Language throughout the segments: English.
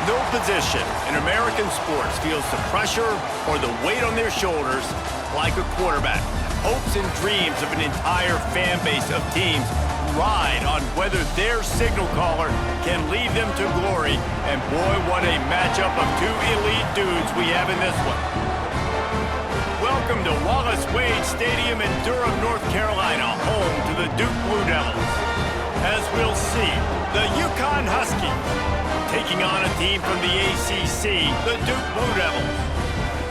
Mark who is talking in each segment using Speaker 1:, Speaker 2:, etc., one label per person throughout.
Speaker 1: No position in American sports feels the pressure or the weight on their shoulders like a quarterback. Hopes and dreams of an entire fan base of teams ride on whether their signal caller can lead them to glory. And boy, what a matchup of two elite dudes we have in this one. Welcome to Wallace Wade Stadium in Durham, North Carolina, home to the Duke Blue Devils. As we'll see, the UCONN Huskies taking on a team from the ACC, the Duke Blue Devils.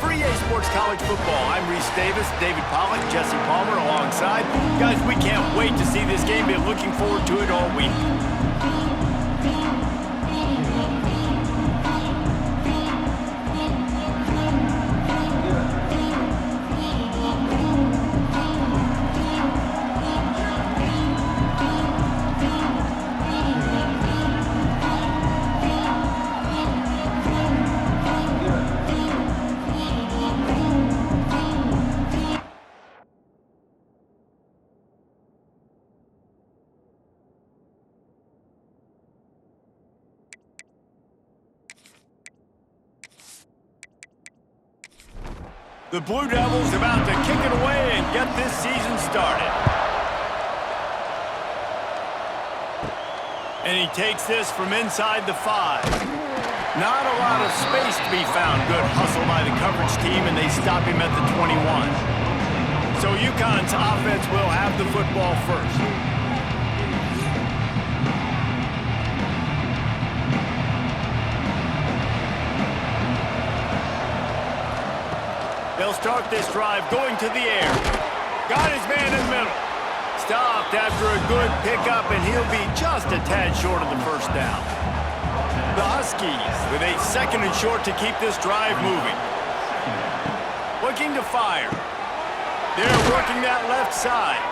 Speaker 1: For EA Sports College Football, I'm Reese Davis, David Pollack, Jesse Palmer alongside. Guys, we can't wait to see this game. Been looking forward to it all week. The Blue Devils about to kick it away and get this season started. And he takes this from inside the 5. Not a lot of space to be found. Good hustle by the coverage team, and they stop him at the 21. So UConn's offense will have the football first. They'll start this drive going to the air. Got his man in the middle. Stopped after a good pickup, and he'll be just a tad short of the first down. The Huskies with a second and short to keep this drive moving. Looking to fire. They're working that left side.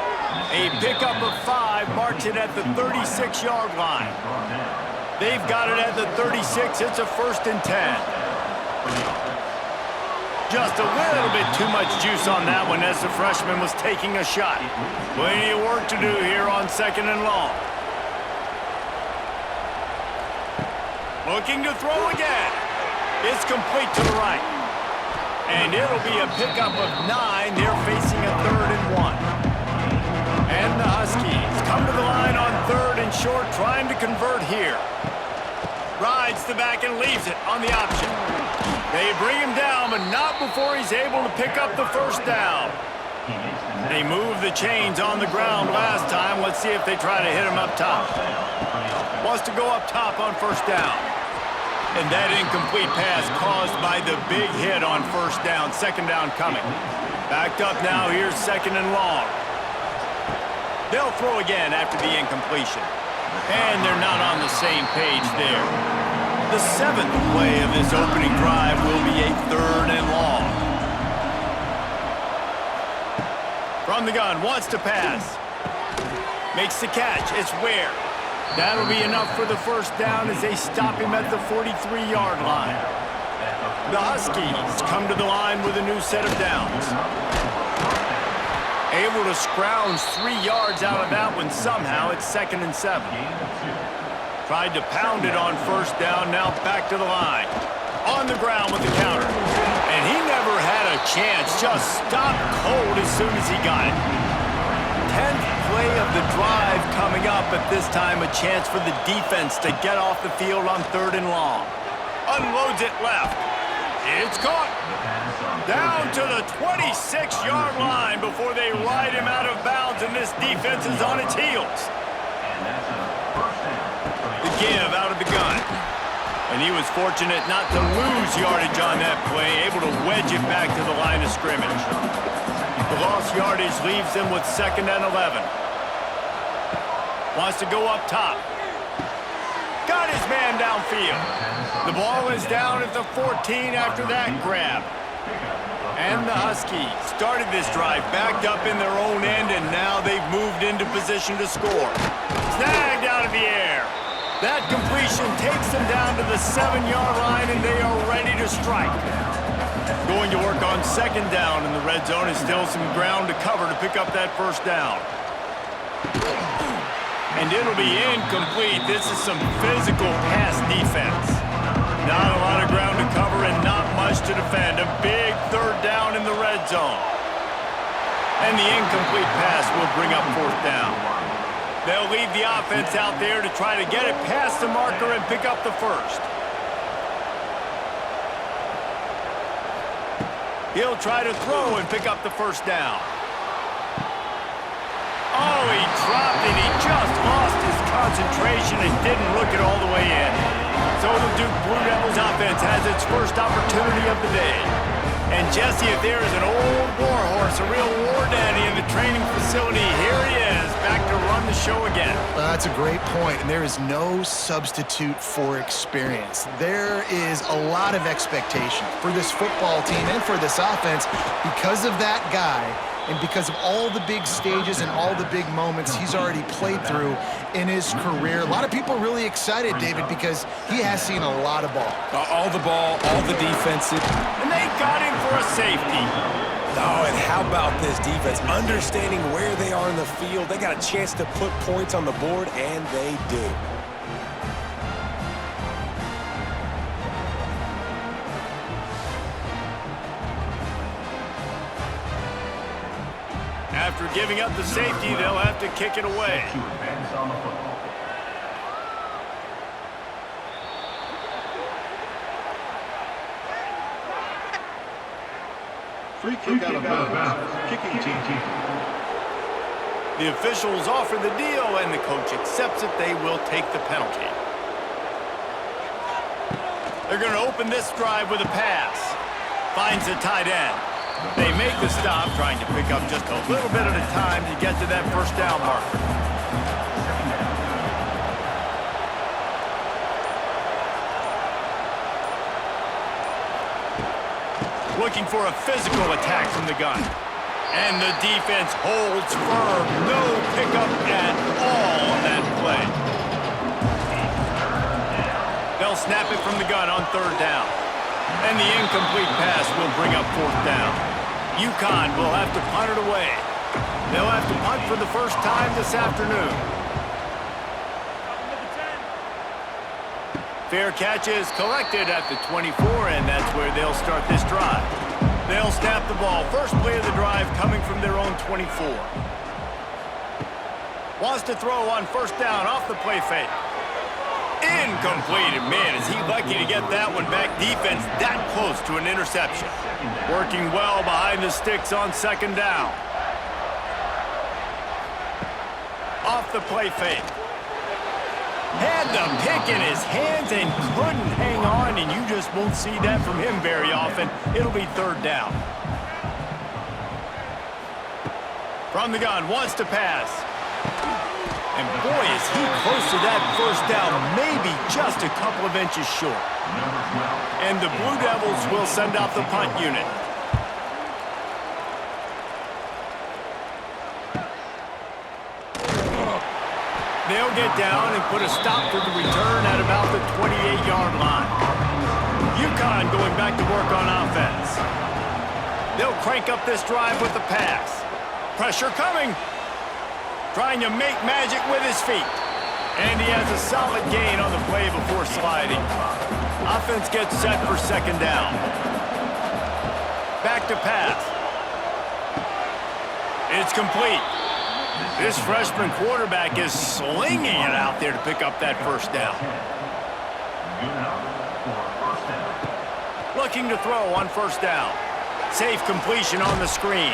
Speaker 1: A pickup of 5 marks it at the 36-yard line. They've got it at the 36. It's a 1st and 10. Just a little bit too much juice on that one as the freshman was taking a shot. Plenty of work to do here on 2nd and long. Looking to throw again. It's complete to the right. And it'll be a pickup of 9. They're facing a 3rd and 1. And the Huskies come to the line on 3rd and short, trying to convert here. Rides the back and leaves it on the option. They bring him down, but not before he's able to pick up the first down. They moved the chains on the ground last time. Let's see if they try to hit him up top. Wants to go up top on 1st down. And that incomplete pass caused by the big hit on 1st down. 2nd down coming. Backed up now. Here's 2nd and long. They'll throw again after the incompletion. And they're not on the same page there. The 7th play of this opening drive will be a 3rd and long. From the gun, wants to pass. Makes the catch. It's Ware. That'll be enough for the first down as they stop him at the 43-yard line. The Huskies come to the line with a new set of downs. Able to scrounge 3 yards out of that one somehow. It's 2nd and 7. Tried to pound it on 1st down, now back to the line. On the ground with the counter. And he never had a chance, just stopped cold as soon as he got it. 10th play of the drive coming up, but this time a chance for the defense to get off the field on 3rd and long. Unloads it left. It's caught. Down to the 26-yard line before they ride him out of bounds, and this defense is on its heels. Give out of the gun. And he was fortunate not to lose yardage on that play, able to wedge it back to the line of scrimmage. The lost yardage leaves them with 2nd and 11. Wants to go up top. Got his man downfield. The ball is down at the 14 after that grab. And the Huskies started this drive backed up in their own end, and now they've moved into position to score. Snagged out of the air. That completion takes them down to the 7-yard line, and they are ready to strike. Going to work on 2nd down in the red zone. Is still some ground to cover to pick up that 1st down. And it'll be incomplete. This is some physical pass defense. Not a lot of ground to cover and not much to defend. A big third down in the red zone. And the incomplete pass will bring up fourth down. They'll leave the offense out there to try to get it past the marker and pick up the first. He'll try to throw and pick up the first down. Oh, he dropped it. He just lost his concentration and didn't look it all the way in. So the Duke Blue Devils offense has its first opportunity of the day. And Jesse, if there is an old war horse, a real war daddy in the training facility, here he is, back to run the show again.
Speaker 2: Well, that's a great point, and there is no substitute for experience. There is a lot of expectation for this football team and for this offense because of that guy and because of all the big stages and all the big moments he's already played through in his career. A lot of people are really excited, David, because he has seen a lot of ball.
Speaker 3: All the ball, all the defensive.
Speaker 1: And they got him for a safety.
Speaker 3: Oh, and how about this defense? Understanding where they are in the field. They got a chance to put points on the board, and they do.
Speaker 1: After giving up the safety, they'll have to kick it away.
Speaker 4: Free kick out of bounds. Kicking team.
Speaker 1: The officials offer the deal, and the coach accepts it. They will take the penalty. They're going to open this drive with a pass. Finds the tight end. They make the stop, trying to pick up just a little bit at a time to get to that first down marker. Looking for a physical attack from the gun. And the defense holds firm. No pickup at all on that play. They'll snap it from the gun on third down. And the incomplete pass will bring up fourth down. UCONN will have to punt it away. They'll have to punt for the first time this afternoon. Fair catch is collected at the 24, and that's where they'll start this drive. They'll snap the ball. First play of the drive coming from their own 24. Wants to throw on first down off the play fake. Incomplete, and man, is he lucky to get that one back. Defense that close to an interception. Working well behind the sticks on second down. Off the play fake. Had the pick in his hands and couldn't hang on, and you just won't see that from him very often. It'll be third down. From the gun, wants to pass. And boy, is he close to that first down, maybe just a couple of inches short. And the Blue Devils will send out the punt unit. They'll get down and put a stop to the return at about the 28-yard line. UCONN going back to work on offense. They'll crank up this drive with the pass. Pressure coming. Trying to make magic with his feet. And he has a solid gain on the play before sliding. Offense gets set for second down. Back to pass. It's complete. This freshman quarterback is slinging it out there to pick up that first down. Looking to throw on first down. Safe completion on the screen.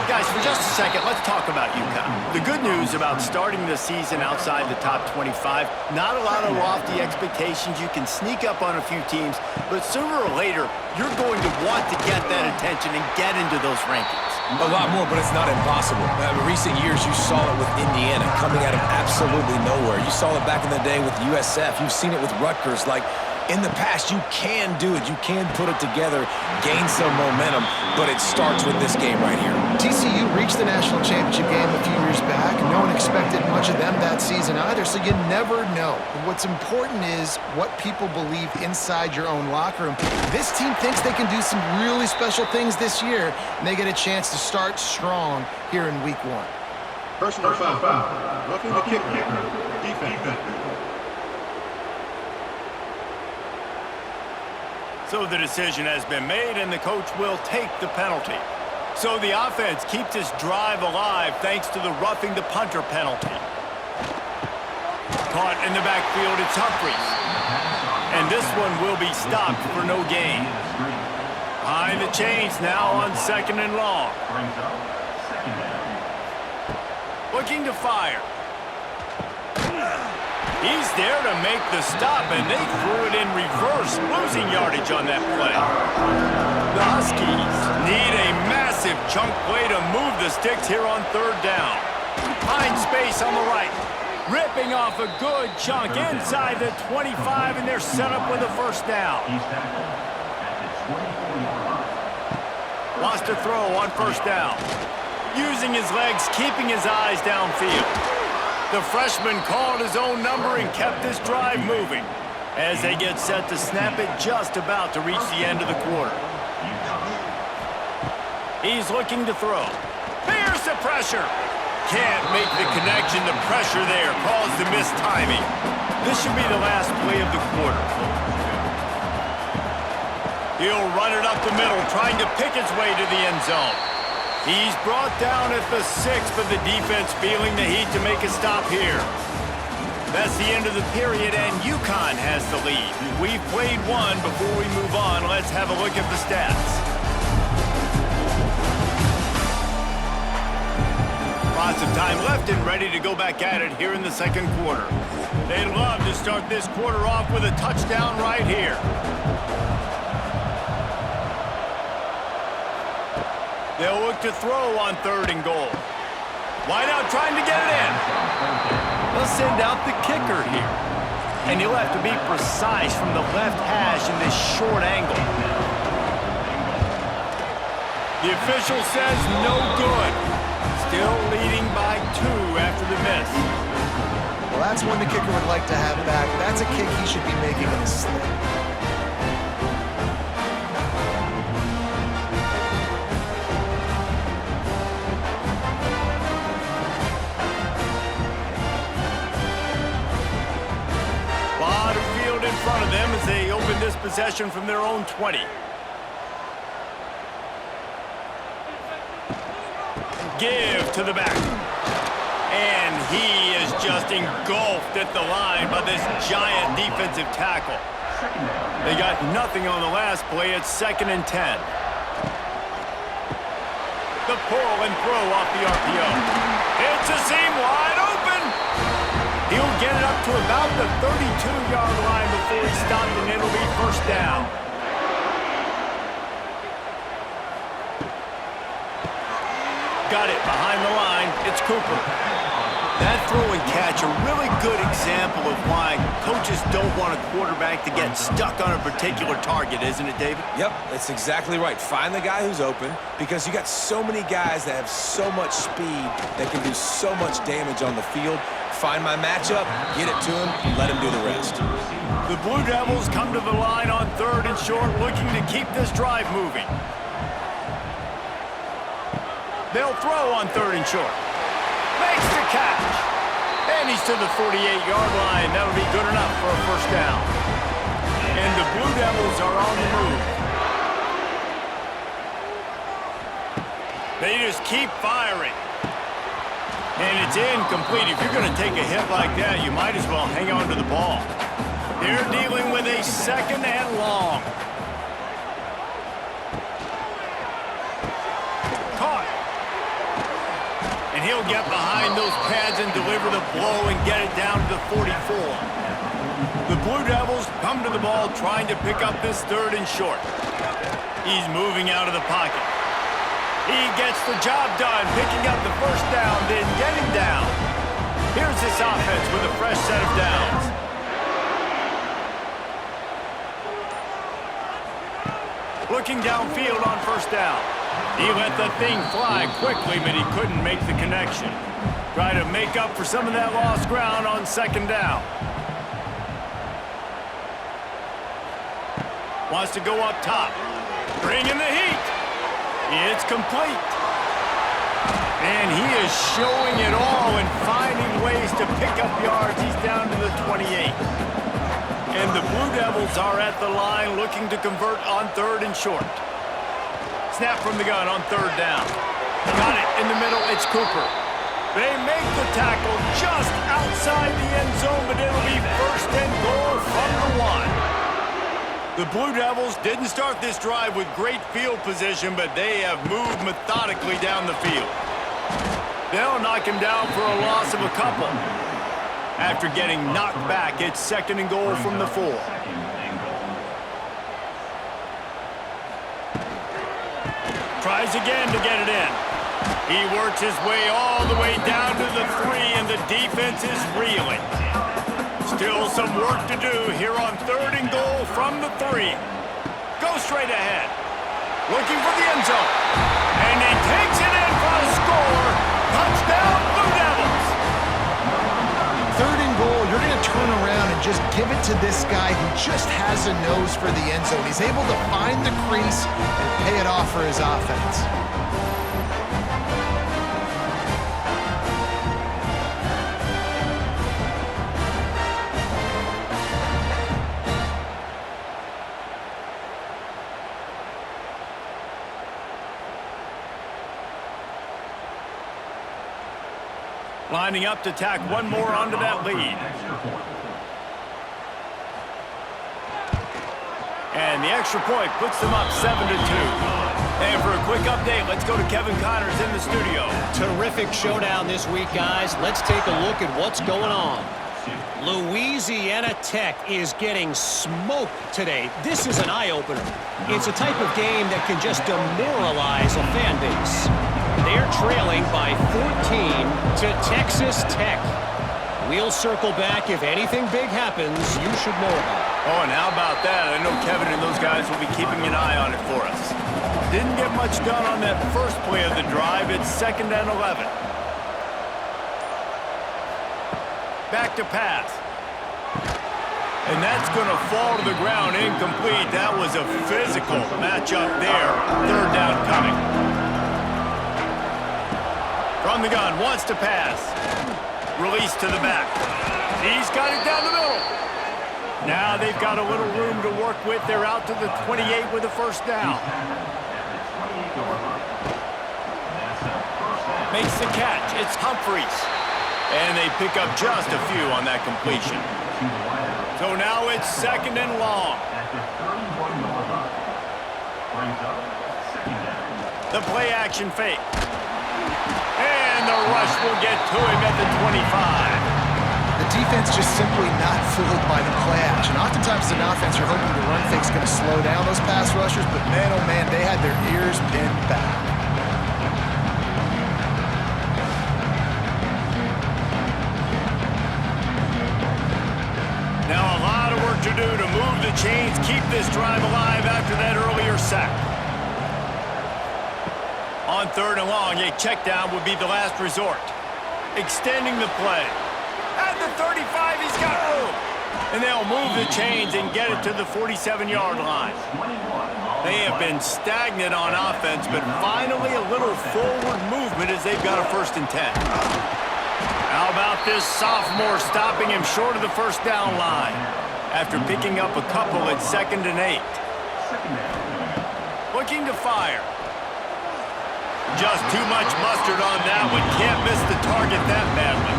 Speaker 1: Guys, for just a second, let's talk about UConn. The good news about starting the season outside the top 25, not a lot of lofty expectations. You can sneak up on a few teams, but sooner or later, you're going to want to get that attention and get into those rankings.
Speaker 3: A lot more, but it's not impossible. In recent years, you saw it with Indiana coming out of absolutely nowhere. You saw it back in the day with USF. You've seen it with Rutgers. Like, in the past, you can do it. You can put it together, gain some momentum, but it starts with this game right here.
Speaker 2: TCU reached the national championship game a few years back. No one expected much of them that season either, so you never know. What's important is what people believe inside your own locker room. This team thinks they can do some really special things this year, and they get a chance to start strong here in week one.
Speaker 4: Personal foul. Roughing the kicker. Defense.
Speaker 1: So the decision has been made, and the coach will take the penalty. So the offense keeps this drive alive thanks to the roughing the punter penalty. Caught in the backfield, it's Humphries. And this one will be stopped for no gain. Behind the chains now on 2nd and long. Looking to fire. He's there to make the stop, and they threw it in reverse, losing yardage on that play. The Huskies need a massive chunk play to move the sticks here on 3rd down. Find space on the right. Ripping off a good chunk inside the 25, and they're set up with a 1st down. Wants to throw on 1st down. Using his legs, keeping his eyes downfield. The freshman called his own number and kept this drive moving as they get set to snap it just about to reach the end of the quarter. He's looking to throw. Here's the pressure. Can't make the connection. The pressure there caused the missed timing. This should be the last play of the quarter. He'll run it up the middle, trying to pick his way to the end zone. He's brought down at the 6, but the defense feeling the heat to make a stop here. That's the end of the period, and UConn has the lead. We've played one. Before we move on, let's have a look at the stats. Lots of time left and ready to go back at it here in the 2nd quarter. They'd love to start this quarter off with a touchdown right here. They'll look to throw on 3rd and goal. Wide out trying to get it in. They'll send out the kicker here. And he'll have to be precise from the left hash in this short angle. The official says no good. Still leading by 2 after the miss.
Speaker 2: Well, that's one the kicker would like to have back. That's a kick he should be making in the slip.
Speaker 1: In front of them as they open this possession from their own 20. Give to the back. And he is just engulfed at the line by this giant defensive tackle. They got nothing on the last play. It's 2nd and 10. The pull and throw off the RPO. It's a seam wide open. He'll get it up to about the 32-yard line before he's stopped, and it'll be 1st down. Got it behind the line. It's Cooper. That throw and catch, a really good example of why coaches don't want a quarterback to get stuck on a particular target, isn't it, David?
Speaker 3: Yep, that's exactly right. Find the guy who's open, because you got so many guys that have so much speed that can do so much damage on the field. Find my matchup, get it to him, let him do the rest.
Speaker 1: The Blue Devils come to the line on 3rd and short, looking to keep this drive moving. They'll throw on 3rd and short. Makes the catch. And he's to the 48-yard line. That'll be good enough for a 1st down. And the Blue Devils are on the move. They just keep firing. And it's incomplete. If you're going to take a hit like that, you might as well hang on to the ball. They're dealing with a 2nd and long. Caught. And he'll get behind those pads and deliver the blow and get it down to the 44. The Blue Devils come to the ball trying to pick up this 3rd and short. He's moving out of the pocket. He gets the job done, picking up the 1st down, then getting down. Here's this offense with a fresh set of downs. Looking downfield on 1st down. He let the thing fly quickly, but he couldn't make the connection. Try to make up for some of that lost ground on 2nd down. Wants to go up top. Bringing the heat. It's complete. And he is showing it all and finding ways to pick up yards. He's down to the 28. And the Blue Devils are at the line looking to convert on 3rd and short. Snap from the gun on 3rd down. Got it in the middle. It's Cooper. They make the tackle just outside the end zone, but it'll be 1st and goal from the 1. The Blue Devils didn't start this drive with great field position, but they have moved methodically down the field. They'll knock him down for a loss of a couple. After getting knocked back, it's 2nd and goal from the 4. Tries again to get it in. He works his way all the way down to the 3, and the defense is reeling. Still some work to do here on 3rd and goal from the 3. Go straight ahead. Looking for the end zone. And he takes it in for a score. Touchdown, Blue Devils.
Speaker 2: 3rd and goal, you're going to turn around and just give it to this guy who just has a nose for the end zone. He's able to find the crease and pay it off for his offense.
Speaker 1: Lining up to tack one more onto that lead. And the extra point puts them up 7-2. And for a quick update, let's go to Kevin Connors in the studio.
Speaker 5: Terrific showdown this week, guys. Let's take a look at what's going on. Louisiana Tech is getting smoked today. This is an eye-opener. It's a type of game that can just demoralize a fan base. They're trailing by 14 to Texas Tech. We'll circle back if anything big happens you should know about.
Speaker 1: Oh, and how about that? I know Kevin and those guys will be keeping an eye on it for us. Didn't get much done on that first play of the drive. It's 2nd and 11. Back to pass. And that's going to fall to the ground incomplete. That was a physical matchup there. 3rd down coming. From the gun, wants to pass. Release to the back. He's got it down the middle. Now they've got a little room to work with. They're out to the 28 with a 1st down. Makes the catch. It's Humphreys. And they pick up just a few on that completion. So now it's 2nd and long. The play action fake. And the rush will get to him at the 25.
Speaker 2: The defense just simply not fooled by the play action. Oftentimes as an offense, you're hoping the run fake's going to slow down those pass rushers, but man, oh man, they had their ears pinned back.
Speaker 1: Now a lot of work to do to move the chains, keep this drive alive after that earlier sack. On 3rd and long, a check down would be the last resort. Extending the play. At the 35, he's got room. And they'll move the chains and get it to the 47-yard line. They have been stagnant on offense, but finally a little forward movement as they've got a 1st and 10. How about this sophomore stopping him short of the 1st down line after picking up a couple at 2nd and 8. Looking to fire. Just too much mustard on that one. Can't miss the target that badly.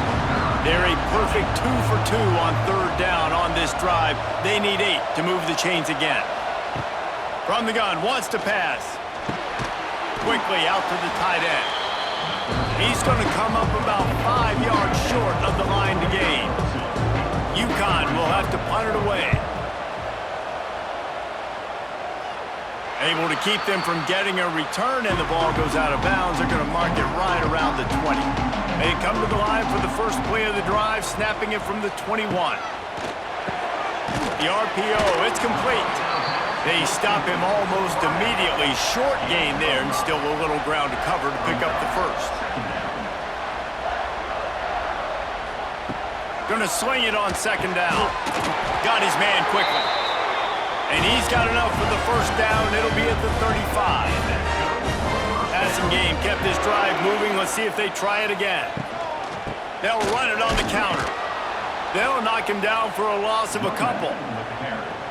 Speaker 1: They're a perfect 2 for 2 on 3rd down on this drive. They need 8 to move the chains again. From the gun, wants to pass. Quickly out to the tight end. He's going to come up about 5 yards short of the line to gain. UCONN will have to punt it away. Able to keep them from getting a return, and the ball goes out of bounds. They're going to mark it right around the 20. They come to the line for the first play of the drive, snapping it from the 21. The RPO, it's complete. They stop him almost immediately. Short gain there, and still a little ground to cover to pick up the 1st. Going to sling it on 2nd down. Got his man quickly. And he's got enough for the 1st down. It'll be at the 35. Passing game kept this drive moving. Let's see if they try it again. They'll run it on the counter. They'll knock him down for a loss of a couple.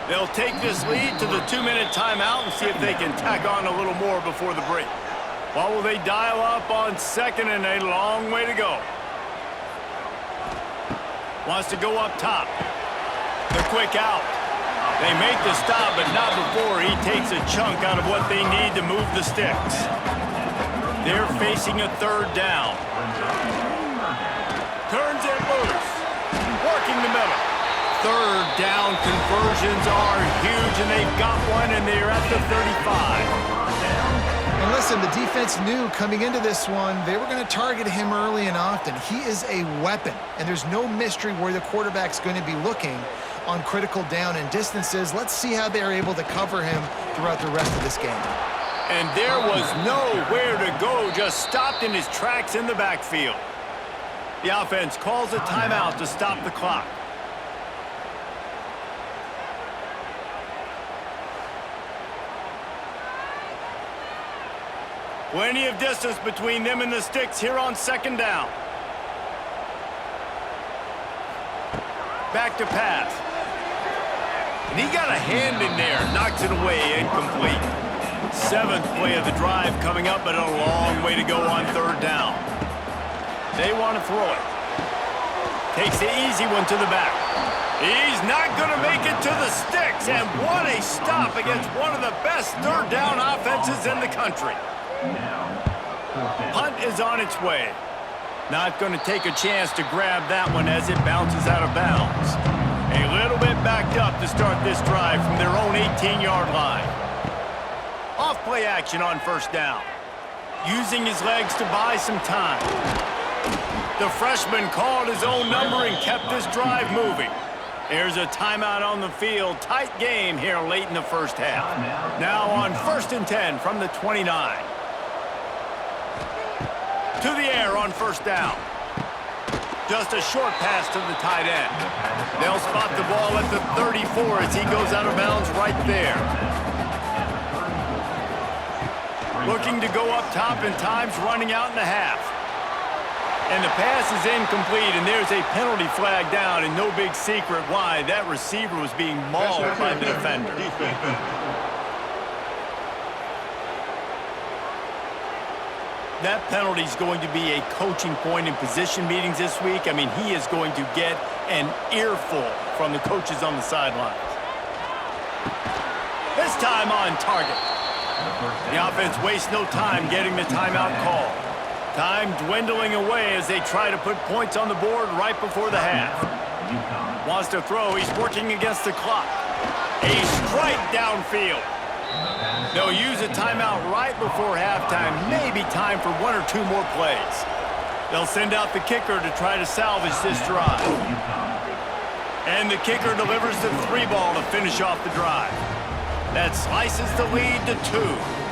Speaker 1: They'll take this lead to the 2-minute timeout and see if they can tack on a little more before the break. What will they dial up on second and a long way to go? Wants to go up top. The quick out. They make the stop, but not before he takes a chunk out of what they need to move the sticks. They're facing a third down. Turns it loose. Working the middle. Third down conversions are huge, and they've got one, and they're at the 35.
Speaker 2: And listen, the defense knew coming into this one, they were going to target him early and often. He is a weapon, and there's no mystery where the quarterback's going to be looking on critical down and distances. Let's see how they're able to cover him throughout the rest of this game.
Speaker 1: And there was nowhere to go, just stopped in his tracks in the backfield. The offense calls a timeout to stop the clock. Plenty of distance between them and the sticks here on second down. Back to pass. And he got a hand in there, knocks it away, incomplete. Seventh play of the drive coming up, but a long way to go on third down. They want to throw it. Takes the easy one to the back. He's not going to make it to the sticks, and what a stop against one of the best third down offenses in the country. Punt is on its way. Not going to take a chance to grab that one as it bounces out of bounds. A little bit backed up to start this drive from their own 18-yard line. Off play action on first down. Using his legs to buy some time. The freshman called his own number and kept this drive moving. There's a timeout on the field. Tight game here late in the first half. Now on 1st and 10 from the 29. To the air on first down. Just a short pass to the tight end. They'll spot the ball at the 34 as he goes out of bounds right there. Looking to go up top, and time's running out in the half. And the pass is incomplete, and there's a penalty flag down, and no big secret why. That receiver was being mauled by the defender. That penalty is going to be a coaching point in position meetings this week. I mean, he is going to get an earful from the coaches on the sidelines. This time on target. The offense wastes no time getting the timeout call. Time dwindling away as they try to put points on the board right before the half. Wants to throw. He's working against the clock. A strike downfield. They'll use a timeout right before halftime. Maybe time for one or two more plays. They'll send out the kicker to try to salvage this drive. And the kicker delivers the 3-ball to finish off the drive. That slices the lead to 2.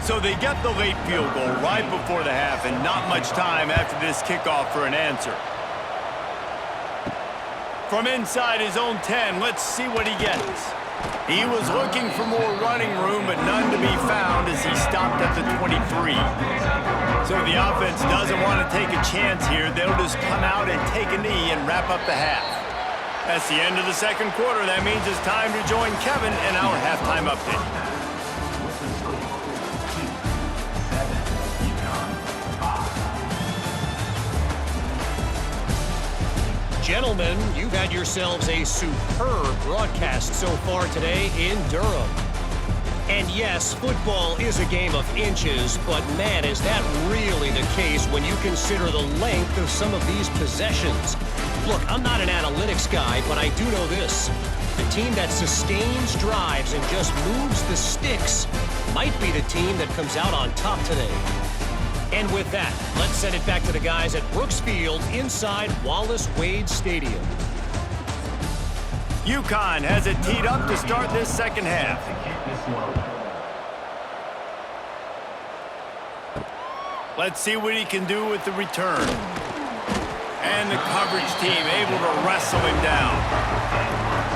Speaker 1: So they get the late field goal right before the half, and not much time after this kickoff for an answer. From inside his own 10, let's see what he gets. He was looking for more running room, but none to be found as he stopped at the 23. So the offense doesn't want to take a chance here. They'll just come out and take a knee and wrap up the half. That's the end of the second quarter. That means it's time to join Kevin in our halftime update.
Speaker 5: Gentlemen, you've had yourselves a superb broadcast so far today in Durham. And yes, football is a game of inches, but man, is that really the case when you consider the length of some of these possessions. Look, I'm not an analytics guy, but I do know this. The team that sustains drives and just moves the sticks might be the team that comes out on top today. And with that, let's send it back to the guys at Brooks Field inside Wallace Wade Stadium.
Speaker 1: UConn has it teed up to start this second half. Let's see what he can do with the return. And the coverage team able to wrestle him down.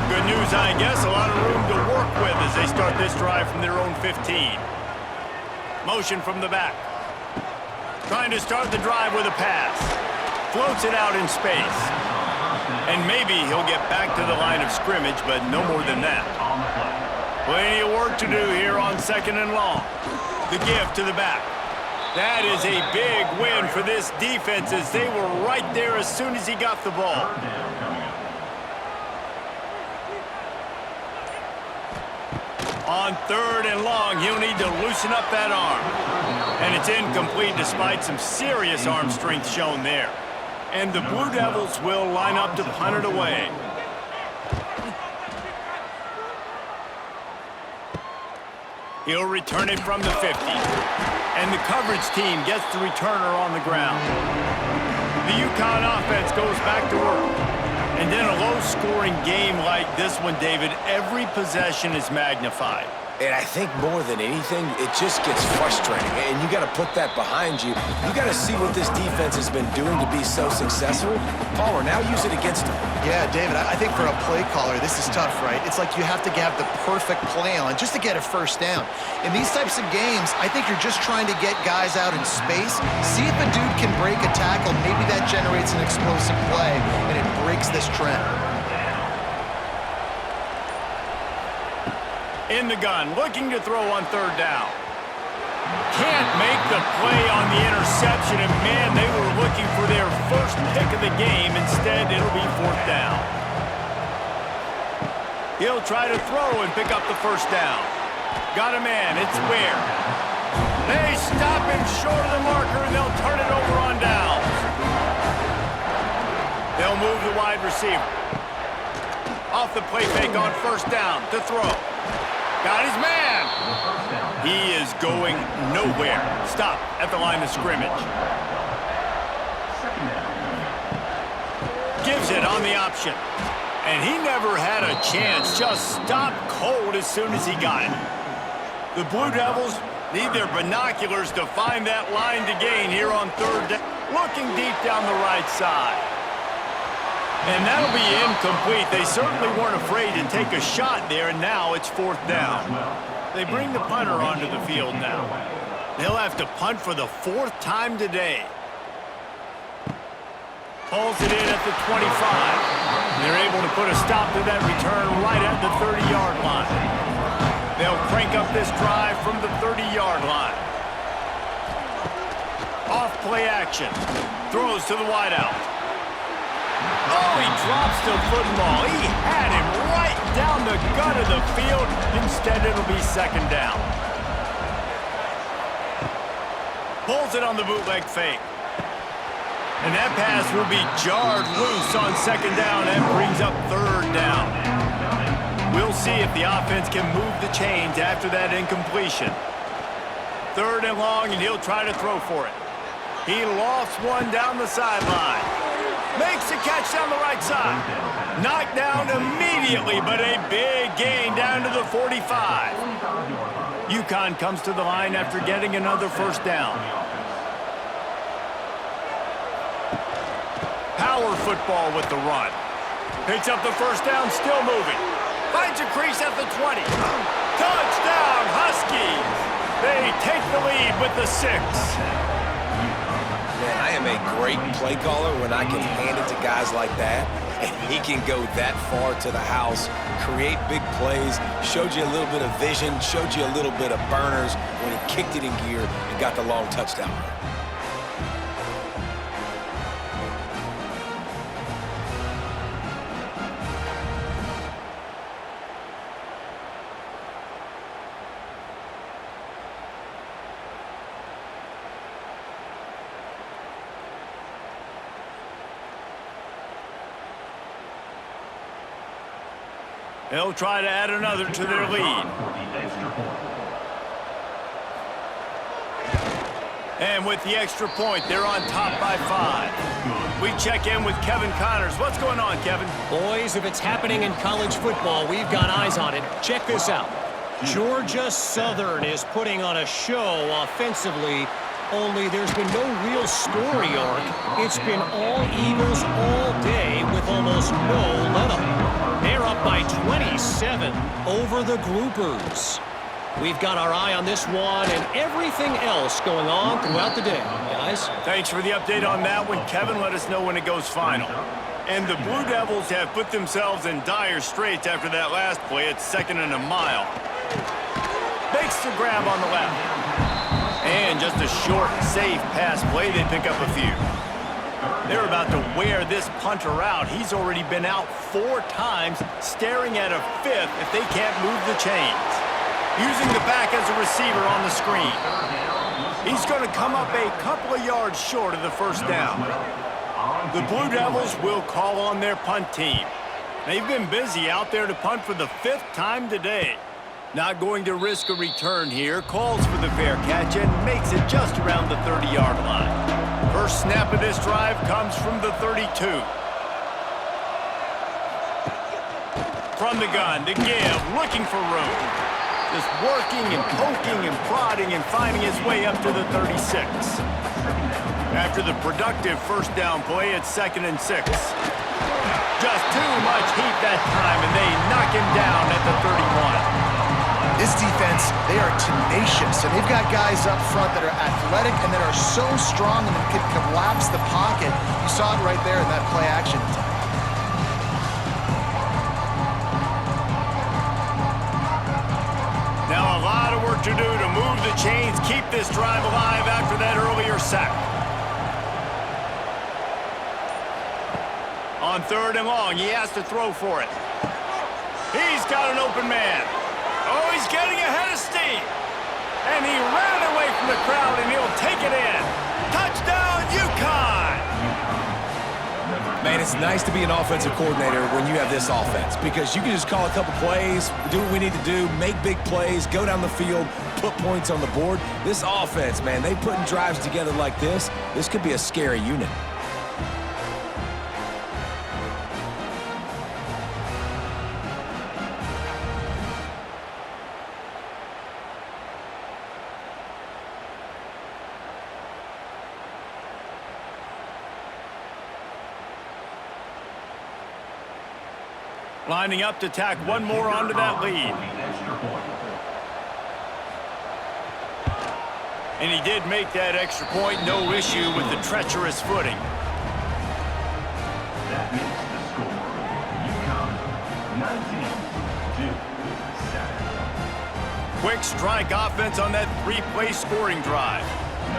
Speaker 1: Good news, I guess, a lot of room to work with as they start this drive from their own 15. Motion from the back. Trying to start the drive with a pass. Floats it out in space. And maybe he'll get back to the line of scrimmage, but no more than that. Plenty of work to do here on 2nd and long. The give to the back. That is a big win for this defense as they were right there as soon as he got the ball. On 3rd and long, he'll need to loosen up that arm. And it's incomplete despite some serious arm strength shown there. And the Blue Devils will line up to punt it away. He'll return it from the 50. And the coverage team gets the returner on the ground. The UConn offense goes back to work. And in a low-scoring game like this one, David, every possession is magnified.
Speaker 3: And I think more than anything, it just gets frustrating. And you got to put that behind you. You got to see what this defense has been doing to be so successful. Palmer, now use it against them.
Speaker 2: Yeah, David, I think for a play caller, this is tough, right? It's like you have to have the perfect play on just to get a first down. In these types of games, I think you're just trying to get guys out in space, see if a dude can break a tackle. Maybe that generates an explosive play, and it breaks this trend.
Speaker 1: In the gun, looking to throw on 3rd down. Can't make the play on the interception, and man, they were looking for their first pick of the game. Instead, it'll be 4th down. He'll try to throw and pick up the first down. Got a man, it's Ware. They stop him short of the marker, and they'll turn it over on downs. They'll move the wide receiver. Off the play fake on 1st down to throw. Got his man. He is going nowhere. Stop at the line of scrimmage. Gives it on the option. And he never had a chance. Just stopped cold as soon as he got it. The Blue Devils need their binoculars to find that line to gain here on 3rd down. Looking deep down the right side. And that'll be incomplete. They certainly weren't afraid to take a shot there, and now it's 4th down. They bring the punter onto the field now. They'll have to punt for the 4th time today. Pulls it in at the 25. They're able to put a stop to that return right at the 30-yard line. They'll crank up this drive from the 30-yard line. Off play action. Throws to the wideout. Oh, he drops the football. He had him right down the gut of the field. Instead, it'll be 2nd down. Pulls it on the bootleg fake. And that pass will be jarred loose on 2nd down. That brings up 3rd down. We'll see if the offense can move the chains after that incompletion. 3rd and long, and he'll try to throw for it. He lost one down the sideline. Makes a catch down the right side. Knocked down immediately, but a big gain down to the 45. UConn comes to the line after getting another 1st down. Power football with the run. Picks up the 1st down, still moving. Finds a crease at the 20. Touchdown, Huskies! They take the lead with the 6.
Speaker 3: Man, I am a great play caller when I can hand it to guys like that, and he can go that far to the house, create big plays, showed you a little bit of vision, showed you a little bit of burners when he kicked it in gear and got the long touchdown.
Speaker 1: They'll try to add another to their lead. And with the extra point, they're on top by 5. We check in with Kevin Connors. What's going on, Kevin?
Speaker 5: Boys, if it's happening in college football, we've got eyes on it. Check this out. Georgia Southern is putting on a show offensively, only there's been no real story arc. It's been all Eagles all day with almost no let-up. They're up by 27 over the Groupers. We've got our eye on this one and everything else going on throughout the day, guys.
Speaker 1: Thanks for the update on that one, Kevin. Let us know when it goes final. And the Blue Devils have put themselves in dire straits after that last play. It's 2nd and a mile. Makes the grab on the left. And just a short, safe pass play. They pick up a few. They're about to wear this punter out. He's already been out 4 times, staring at a 5th if they can't move the chains. Using the back as a receiver on the screen. He's going to come up a couple of yards short of the first down. The Blue Devils will call on their punt team. They've been busy out there to punt for the 5th time today. Not going to risk a return here. Calls for the fair catch and makes it just around the 30-yard line. First snap of this drive comes from the 32. From the gun to give, looking for room. Just working and poking and prodding and finding his way up to the 36. After the productive first down play, it's 2nd and 6. Just too much heat that time, and they knock him down at the 31.
Speaker 2: This defense, they are tenacious, and they've got guys up front that are athletic and that are so strong and that can collapse the pocket. You saw it right there in that play action attempt.
Speaker 1: Now a lot of work to do to move the chains, keep this drive alive after that earlier sack. On 3rd and long, he has to throw for it. He's got an open man. Oh, he's getting ahead of steam. And he ran away from the crowd, and he'll take it in. Touchdown, UConn!
Speaker 3: Man, it's nice to be an offensive coordinator when you have this offense because you can just call a couple plays, do what we need to do, make big plays, go down the field, put points on the board. This offense, man, they putting drives together like this could be a scary unit.
Speaker 1: Lining up to tack one more onto that lead. And he did make that extra point, no issue with the treacherous footing.
Speaker 4: That makes the score UConn 19, Duke 7.
Speaker 1: Quick strike offense on that 3-play scoring drive.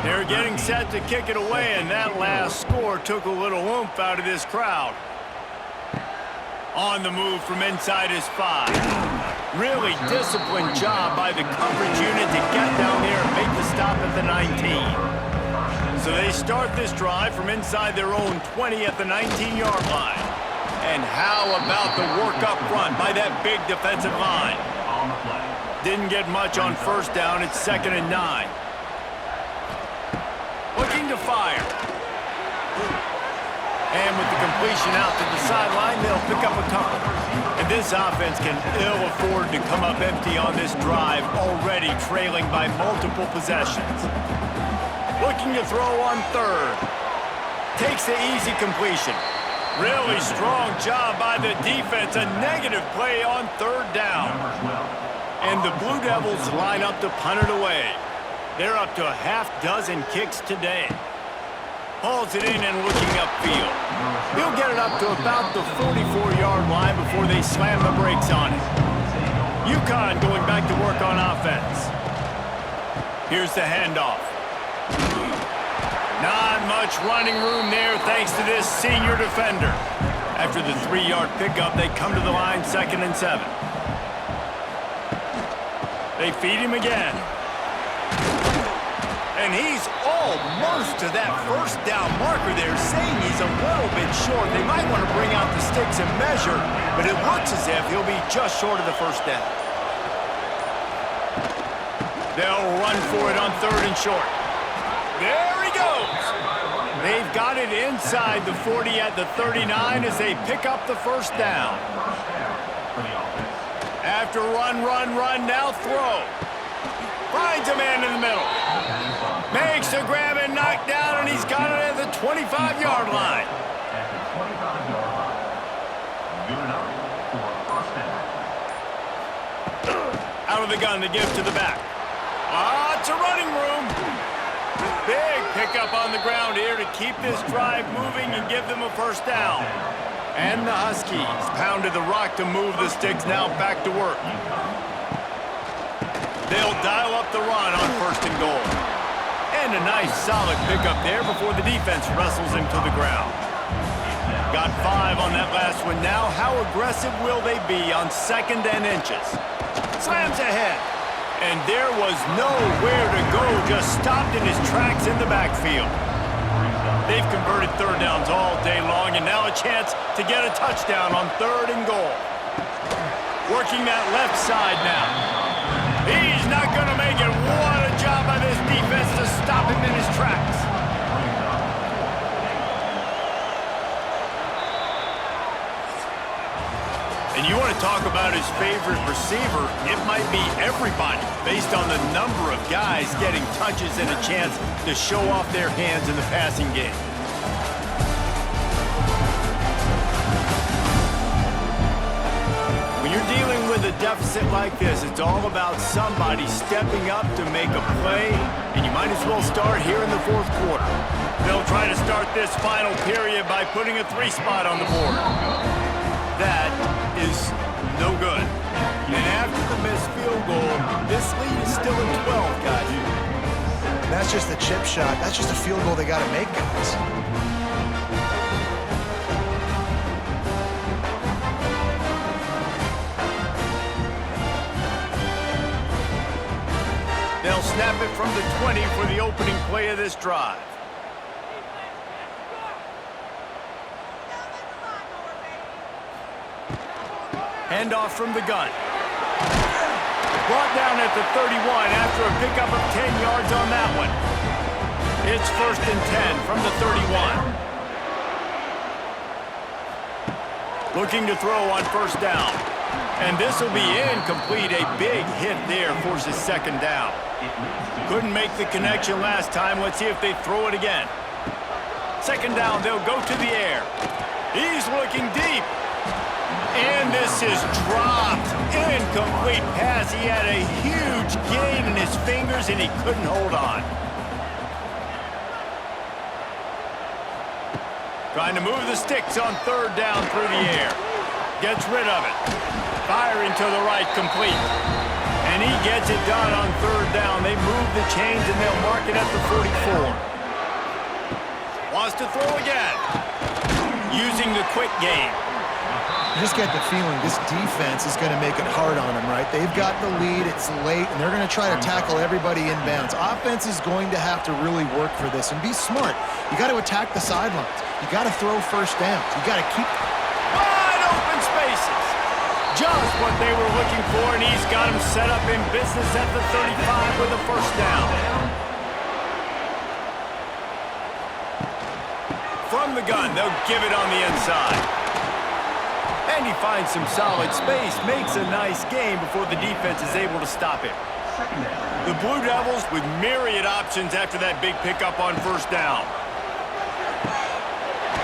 Speaker 1: They're getting set to kick it away, and that last score took a little oomph out of this crowd. On the move from inside his 5. Really disciplined job by the coverage unit to get down there and make the stop at the 19. So they start this drive from inside their own 20 at the 19-yard line. And how about the work up front by that big defensive line? Didn't get much on first down. It's 2nd and 9. Looking to fire. And with the completion out to the sideline, they'll pick up a couple. And this offense can ill afford to come up empty on this drive, already trailing by multiple possessions. Looking to throw on 3rd. Takes the easy completion. Really strong job by the defense. A negative play on 3rd down. And the Blue Devils line up to punt it away. They're up to a half-dozen kicks today. Hauls it in and looking upfield. He'll get it up to about the 44-yard line before they slam the brakes on it. UConn going back to work on offense. Here's the handoff. Not much running room there thanks to this senior defender. After the 3-yard pickup, they come to the line 2nd and 7. They feed him again. And he's almost to that first down marker there, saying he's a little bit short. They might want to bring out the sticks and measure, but it looks as if he'll be just short of the first down. They'll run for it on 3rd and short. There he goes. They've got it inside the 40 at the 39 as they pick up the first down. After run, now throw. Finds a man in the middle. Makes the grab and knock down, and he's got it at the 25-yard line. out of the gun to give to the back. Lots of running room. Big pickup on the ground here to keep this drive moving and give them a first down. And the Huskies pounded the rock to move the sticks, now back to work. They'll dial up the run on first and goal. And a nice solid pickup there before the defense wrestles him to the ground. Got 5 on that last one now. How aggressive will they be on second and inches? Slams ahead. And there was nowhere to go, just stopped in his tracks in the backfield. They've converted third downs all day long, and now a chance to get a touchdown on third and goal. Working that left side now. He's not going to make it. What a job by this defense to stop him in his tracks. And you want to talk about his favorite receiver, it might be everybody, based on the number of guys getting touches and a chance to show off their hands in the passing game. When you're dealing with a deficit like this, it's all about somebody stepping up to make a play, and you might as well start here in the fourth quarter. They'll try to start this final period by putting a 3 spot on the board. That is no good. And after the missed field goal, this lead is still at 12, guys.
Speaker 2: That's just a chip shot. That's just a field goal they got to make, guys.
Speaker 1: They'll snap it from the 20 for the opening play of this drive. Handoff from the gun. Brought down at the 31 after a pickup of 10 yards on that one. It's first and 10 from the 31. Looking to throw on first down. And this will be incomplete. A big hit there forces second down. Couldn't make the connection last time. Let's see if they throw it again. Second down, they'll go to the air. He's looking deep. And this is dropped. Incomplete pass. He had a huge gain in his fingers, and he couldn't hold on. Trying to move the sticks on third down through the air. Gets rid of it. Firing to the right, complete. And he gets it done on third down. They move the chains, and they'll mark it at the 44. Wants to throw again. Using the quick game.
Speaker 2: You just get the feeling this defense is going to make it hard on them, right? They've got the lead, it's late, and they're going to try to tackle everybody inbounds. Offense is going to have to really work for this and be smart. You got to attack the sidelines. You got to throw first downs. You got to keep
Speaker 1: wide open spaces. Just what they were looking for, and he's got him set up in business at the 35 with a first down. From the gun, they'll give it on the inside. And he finds some solid space, makes a nice game before the defense is able to stop him. The Blue Devils with myriad options after that big pickup on first down.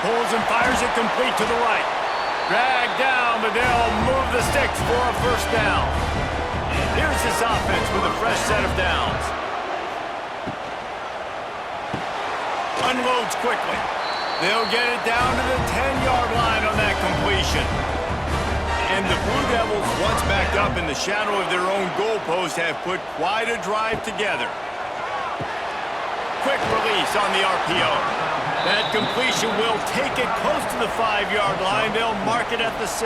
Speaker 1: Pulls and fires it complete to the right. Dragged down, but they'll move the sticks for a first down. Here's this offense with a fresh set of downs. Unloads quickly. They'll get it down to the 10-yard line on that completion. And the Blue Devils, once backed up in the shadow of their own goalpost, have put quite a drive together. Quick release on the RPO. That completion will take it close to the 5-yard line. They'll mark it at the 6.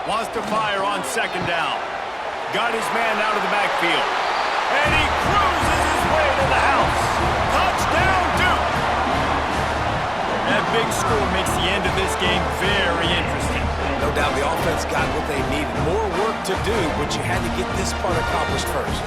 Speaker 1: Wants to fire on second down. Got his man out of the backfield. And he cruises his way to the house. Touchdown, Duke! That big score makes the end of this game very interesting.
Speaker 3: No doubt the offense got what they needed. More work to do, but you had to get this part accomplished first.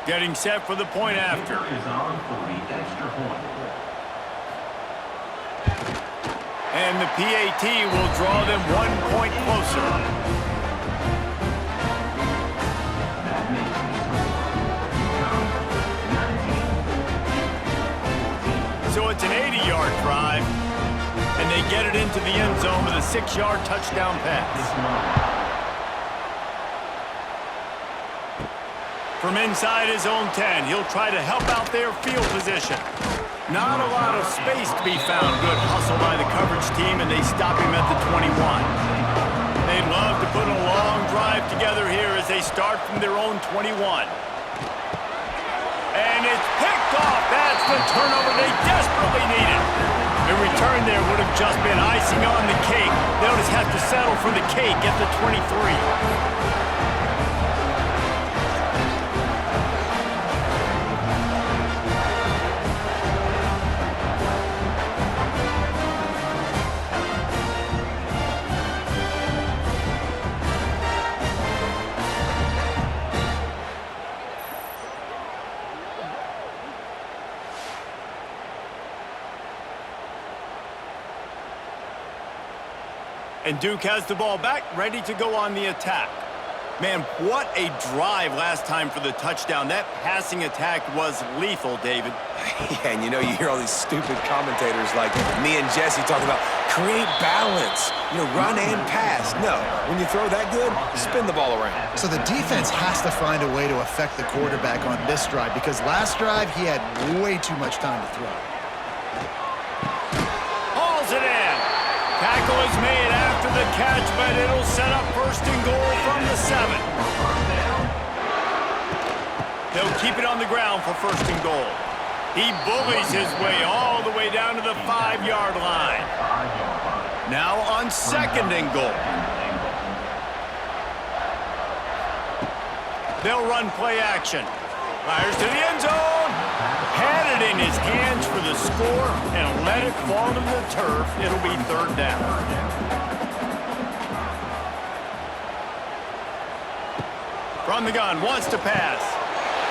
Speaker 1: Getting set for the point after.
Speaker 4: Is on for the extra point.
Speaker 1: And the PAT will draw them 1 point closer.
Speaker 4: That makes the score UCONN 19.
Speaker 1: So it's an 80-yard drive, and they get it into the end zone with a 6-yard touchdown pass. From inside his own 10, he'll try to help out their field position. Not a lot of space to be found. Good hustle by the coverage team, and they stop him at the 21. They'd love to put a long drive together here as they start from their own 21. And it's picked off. That's the turnover they desperately needed. A return there would have just been icing on the cake. They'll just have to settle for the cake at the 23. And Duke has the ball back, ready to go on the attack. Man, what a drive last time for the touchdown. That passing attack was lethal, David.
Speaker 3: Yeah, and you hear all these stupid commentators like me and Jesse talking about create balance, run and pass. No, when you throw that good, spin the ball around.
Speaker 2: So the defense has to find a way to affect the quarterback on this drive because last drive he had way too much time to throw.
Speaker 1: Hauls it in. Tackle is made after the catch, but it'll set up 1st and goal from the 7. They'll keep it on the ground for 1st and goal. He bullies his way all the way down to the 5-yard line. Now on 2nd and goal. They'll run play action. Fires to the end zone. Had it in his hands for the score and let it fall to the turf. It'll be 3rd down. From the gun, wants to pass.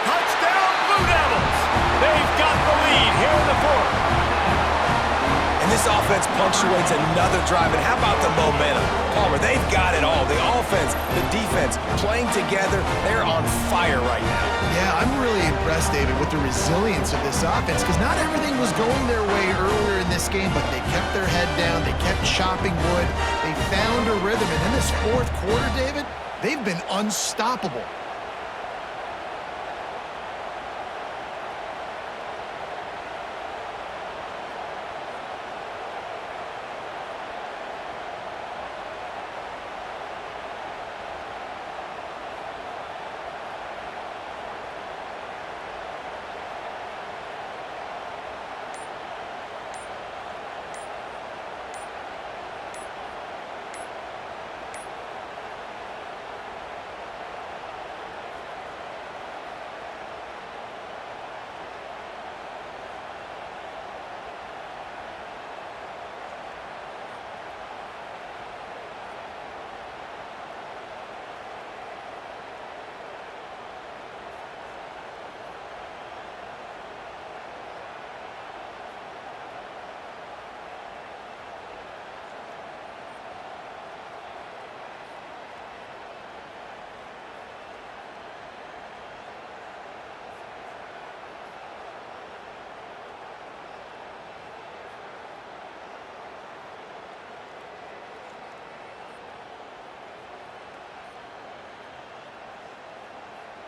Speaker 1: Touchdown, Blue Devils! They've got the lead here in the 4th.
Speaker 3: And this offense punctuates another drive. And how about the momentum? Palmer, they've got it all. The offense, the defense, playing together. They're on fire right now.
Speaker 2: Yeah, I'm really impressed, David, with the resilience of this offense because not everything was going their way earlier in this game, but they kept their head down. They kept chopping wood. They found a rhythm. And in this 4th quarter, David, they've been unstoppable.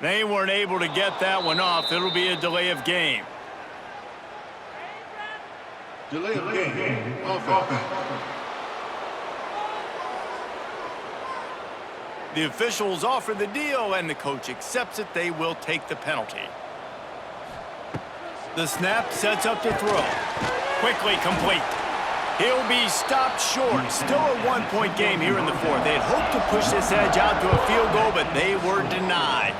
Speaker 1: They weren't able to get that one off. It'll be a delay of game.
Speaker 4: Delay of game. Offense.
Speaker 1: The officials offer the deal, and the coach accepts it. They will take the penalty. The snap sets up to throw. Quickly complete. He'll be stopped short. Still a 1-point game here in the 4th. They had hoped to push this edge out to a field goal, but they were denied.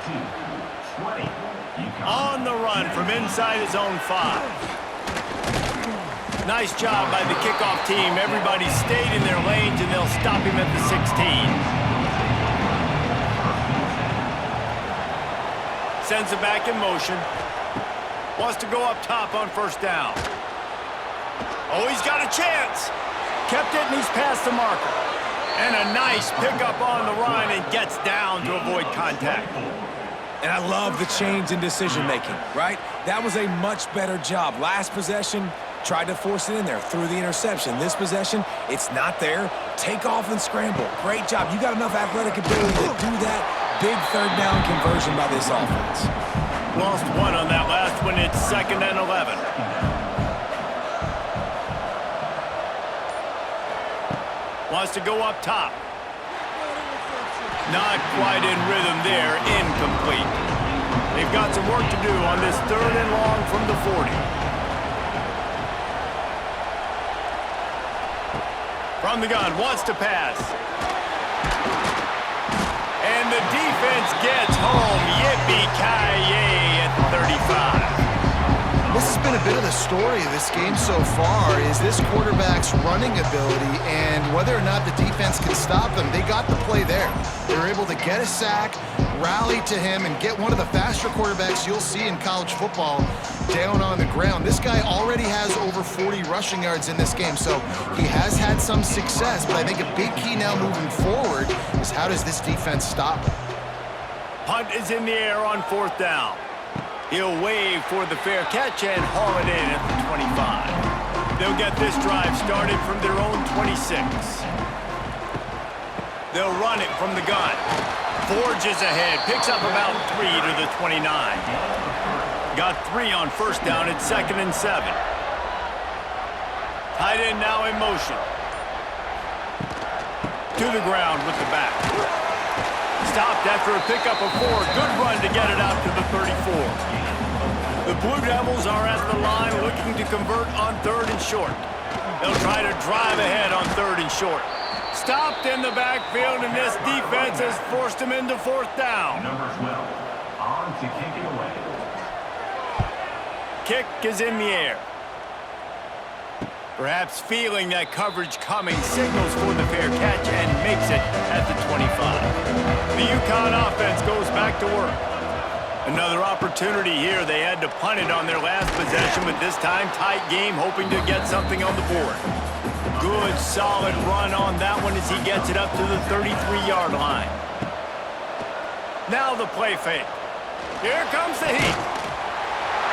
Speaker 1: On the run from inside his own 5. Nice job by the kickoff team. Everybody stayed in their lanes, and they'll stop him at the 16. sends it back in motion. Wants to go up top on first down. Oh, he's got a chance. Kept it, and he's past the marker. And a nice pickup on the run and gets down to avoid contact.
Speaker 3: And I love the change in decision-making, right? That was a much better job. Last possession, tried to force it in there, threw the interception. This possession, it's not there. Take off and scramble. Great job. You got enough athletic ability to do that. Big third down conversion by this offense.
Speaker 1: Lost one on that last one. It's 2nd and 11. Wants to go up top. Not quite in rhythm there. Incomplete. They've got some work to do on this 3rd and long from the 40. From the gun, wants to pass. And the defense gets home. Yippee-ki-yay at 35.
Speaker 2: This has been a bit of the story of this game so far, is this quarterback's running ability and whether or not the defense can stop them. They got the play there. They were able to get a sack, rally to him, and get one of the faster quarterbacks you'll see in college football down on the ground. This guy already has over 40 rushing yards in this game, so he has had some success, but I think a big key now moving forward is how does this defense stop him?
Speaker 1: Punt is in the air on 4th down. He'll wave for the fair catch and haul it in at the 25. They'll get this drive started from their own 26. They'll run it from the gun. Forges ahead, picks up about 3 to the 29. Got 3 on first down at 2nd and 7. Tight end now in motion. To the ground with the back. Stopped after a pickup of 4. Good run to get it out to the 34. The Blue Devils are at the line looking to convert on 3rd and short. They'll try to drive ahead on 3rd and short. Stopped in the backfield, and this defense has forced him into 4th down.
Speaker 6: Number 12, on to kick it away.
Speaker 1: Kick is in the air. Perhaps feeling that coverage coming, signals for the fair catch and makes it at the 25. The UConn offense goes back to work. Another opportunity here. They had to punt it on their last possession, but this time tight game, hoping to get something on the board. Good, solid run on that one as he gets it up to the 33-yard line. Now the play fake. Here comes the heat.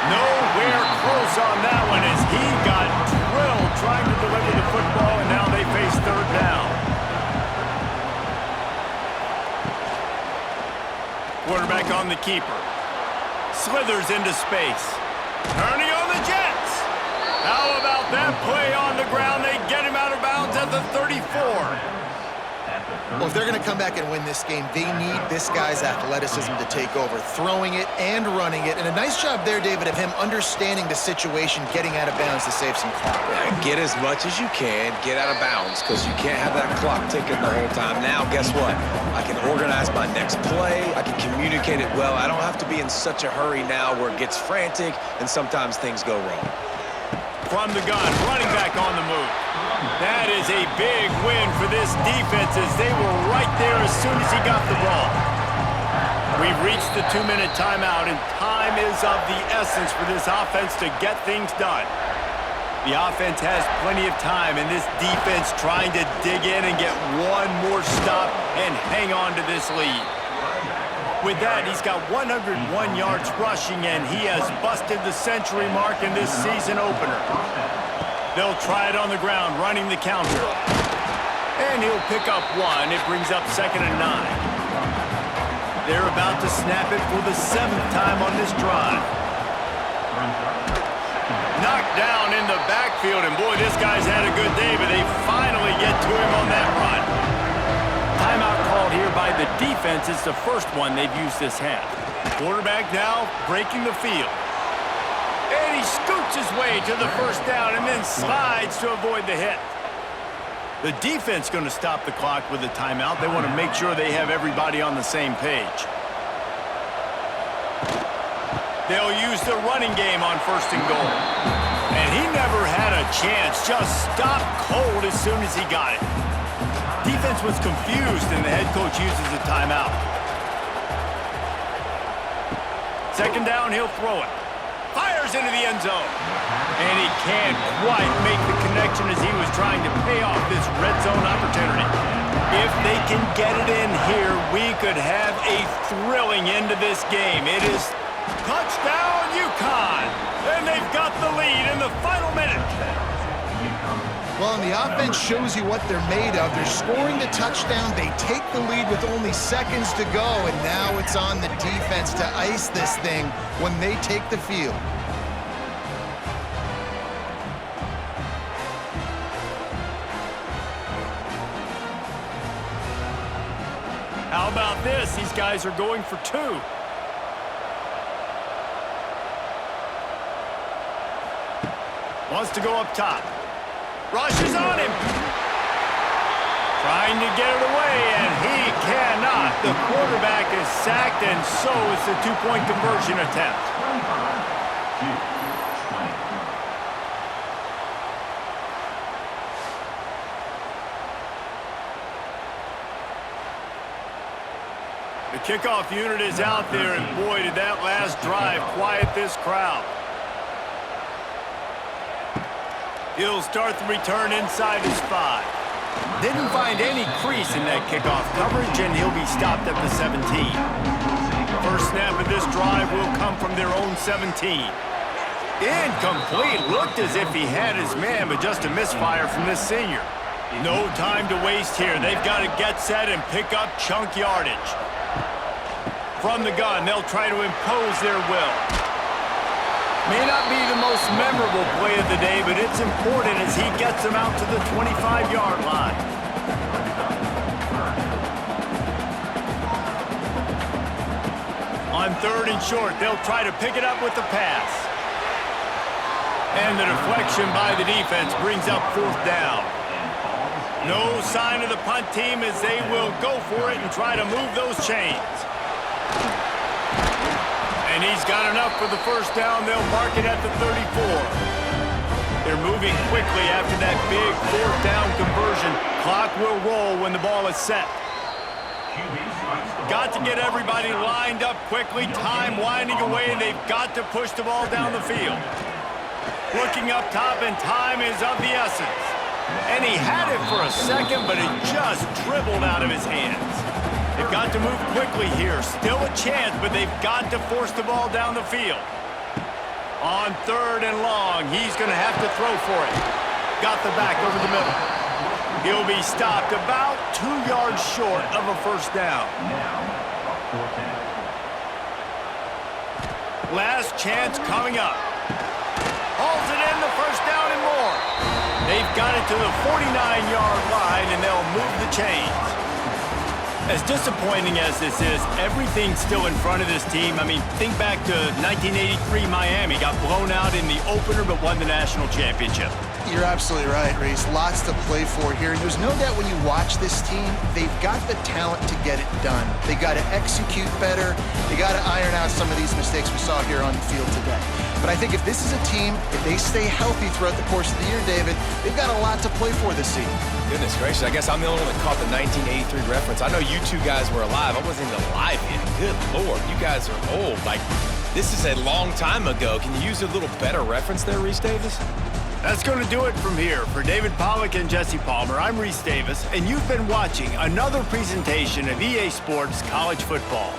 Speaker 1: Nowhere close on that one as he got drilled trying to deliver the football, and now they face 3rd down. Quarterback on the keeper. Slithers into space. Turning on the Jets. How about that play on the ground? They get him out of bounds at the 34.
Speaker 2: Well, if they're going to come back and win this game, they need this guy's athleticism to take over, throwing it and running it. And a nice job there, David, of him understanding the situation, getting out of bounds to save some clock.
Speaker 3: Get as much as you can, get out of bounds, because you can't have that clock ticking the whole time. Now, guess what? I can organize my next play. I can communicate it well. I don't have to be in such a hurry now where it gets frantic and sometimes things go wrong.
Speaker 1: From the gun, running back on the move. That is a big win for this defense as they were right there as soon as he got the ball. We've reached the 2-minute timeout, and time is of the essence for this offense to get things done. The offense has plenty of time, and this defense trying to dig in and get one more stop and hang on to this lead. With that, he's got 101 yards rushing, and he has busted the century mark in this season opener. They'll try it on the ground, running the counter. And he'll pick up 1. It brings up 2nd and 9. They're about to snap it for the 7th time on this drive. Knocked down in the backfield, and boy, this guy's had a good day, but they finally get to him on that run. Timeout called here by the defense. It's the first one they've used this half. Quarterback now breaking the field. And he scoots his way to the first down and then slides to avoid the hit. The defense going to stop the clock with a timeout. They want to make sure they have everybody on the same page. They'll use the running game on 1st and goal. And he never had a chance. Just stopped cold as soon as he got it. Defense was confused, and the head coach uses a timeout. second down, he'll throw it. Fires into the end zone. And he can't quite make the connection as he was trying to pay off this red zone opportunity. If they can get it in here, we could have a thrilling end to this game. It is touchdown UConn. And they've got the lead in the final minute.
Speaker 2: Well, and the offense shows you what they're made of. They're scoring the touchdown. They take the lead with only seconds to go, and now it's on the defense to ice this thing when they take the field.
Speaker 1: How about this? These guys are going for two. Wants to go up top. Rushes on him. Trying to get it away, and he cannot. The quarterback is sacked, and so is the two-point conversion attempt. The kickoff unit is out there, and boy, did that last drive quiet this crowd. He'll start the return inside his 5. Didn't find any crease in that kickoff coverage, and he'll be stopped at the 17. First snap of this drive will come from their own 17. Incomplete. Looked as if he had his man, but just a misfire from this senior. No time to waste here. They've got to get set and pick up chunk yardage. From the gun, they'll try to impose their will. May not be the most memorable play of the day, but it's important as he gets them out to the 25-yard line. On third and short, they'll try to pick it up with the pass. And the deflection by the defense brings up fourth down. No sign of the punt team as they will go for it and try to move those chains. And he's got enough for the first down. They'll mark it at the 34. They're moving quickly after that big fourth down conversion. Clock will roll when the ball is set. Got to get everybody lined up quickly. Time winding away, and they've got to push the ball down the field. Looking up top, and time is of the essence. And he had it for a second, but it just dribbled out of his hands. They've got to move quickly here. Still a chance, but they've got to force the ball down the field. On third and long, he's going to have to throw for it. Got the back over the middle. He'll be stopped about 2 yards short of a first down. Last chance coming up. Hauls it in, the first down and more. They've got it to the 49-yard line, and they'll move the chains. As disappointing as this is, everything's still in front of this team. I mean, think back to 1983 Miami. Got blown out in the opener, but won the national championship.
Speaker 2: You're absolutely right, Reese. Lots to play for here. There's no doubt when you watch this team, they've got the talent to get it done. They got to execute better. They got to iron out some of these mistakes we saw here on the field today. But I think if this is a team, if they stay healthy throughout the course of the year, David, they've got a lot to play for this season.
Speaker 3: Goodness gracious, I guess I'm the only one that caught the 1983 reference. I know you two guys were alive. I wasn't even alive yet. Good Lord, you guys are old. Like, this is a long time ago. Can you use a little better reference there, Reese Davis?
Speaker 1: That's going to do it from here. For David Pollack and Jesse Palmer, I'm Reese Davis, and you've been watching another presentation of EA Sports College Football.